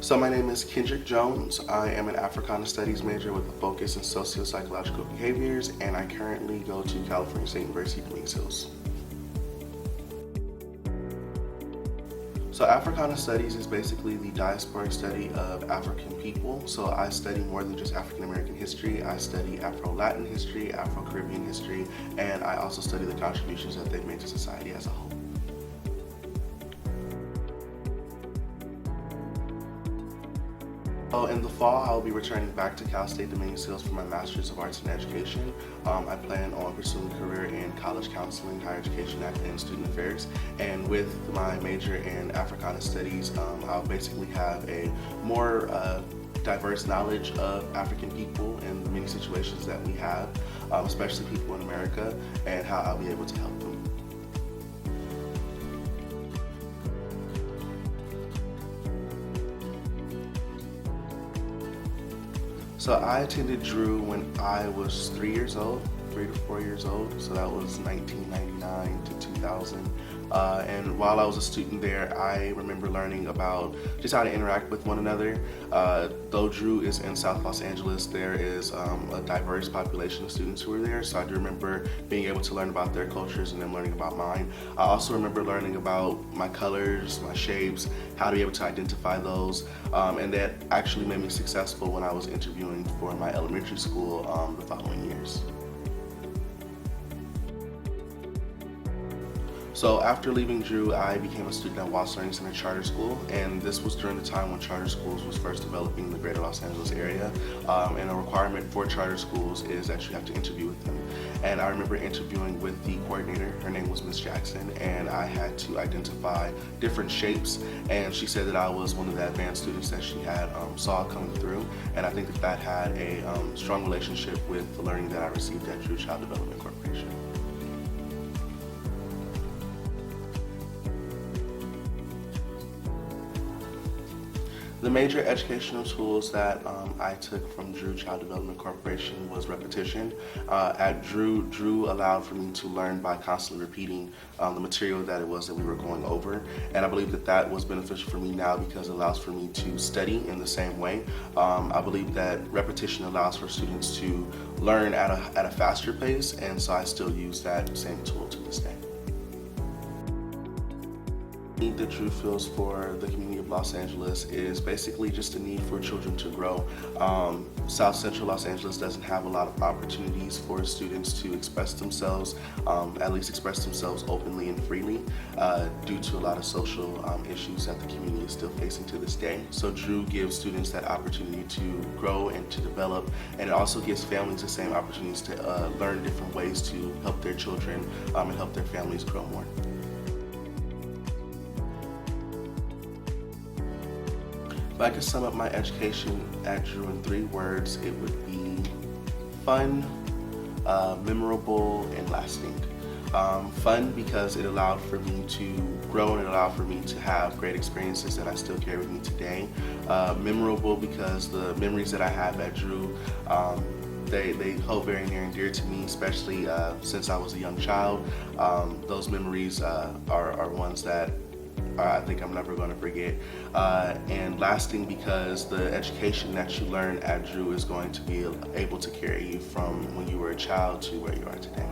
So my name is Kendrick Jones. I am an Africana Studies major with a focus in socio-psychological behaviors, and I currently go to California State University, Dominguez Hills. So Africana Studies is basically the diasporic study of African people. So I study more than just African American history. I study Afro-Latin history, Afro-Caribbean history, and I also study the contributions that they've made to society as a whole. In the fall, I'll be returning back to Cal State Dominguez Hills for my Master's of Arts in Education. I plan on pursuing a career in college counseling, higher education, and student affairs. And with my major in Africana Studies, I'll basically have a more diverse knowledge of African people and the many situations that we have, especially people in America, and how I'll be able to help them. So I attended Drew when I was 3 years old, 3 to 4 years old. So that was 1999 to 2000. And while I was a student there, I remember learning about just how to interact with one another. Though Drew is in South Los Angeles, there is a diverse population of students who are there. So I do remember being able to learn about their cultures and them learning about mine. I also remember learning about my colors, my shapes, how to be able to identify those. And that actually made me successful when I was interviewing for my elementary school the following years. So after leaving Drew, I became a student at Watts Learning Center Charter School, and this was during the time when charter schools was first developing in the greater Los Angeles area. And a requirement for charter schools is that you have to interview with them. And I remember interviewing with the coordinator. Her name was Miss Jackson, and I had to identify different shapes, and she said that I was one of the advanced students that she had saw coming through, and I think that that had a strong relationship with the learning that I received at Drew Child Development Corporation. The major educational tools that I took from Drew Child Development Corporation was repetition. At Drew allowed for me to learn by constantly repeating the material that it was that we were going over, and I believe that that was beneficial for me now because it allows for me to study in the same way. I believe that repetition allows for students to learn at a faster pace, and so I still use that same tool to this day. The need that Drew feels for the community of Los Angeles is basically just a need for children to grow. South Central Los Angeles doesn't have a lot of opportunities for students to express themselves, at least express themselves openly and freely, due to a lot of social issues that the community is still facing to this day. So Drew gives students that opportunity to grow and to develop, and it also gives families the same opportunities to learn different ways to help their children and help their families grow more. If I could sum up my education at Drew in 3 words, it would be fun, memorable, and lasting. Fun because it allowed for me to grow and it allowed for me to have great experiences that I still carry with me today. Memorable because the memories that I have at Drew, they hold very near and dear to me, especially since I was a young child. Those memories are ones that I think I'm never going to forget. And lasting because the education that you learn at Drew is going to be able to carry you from when you were a child to where you are today.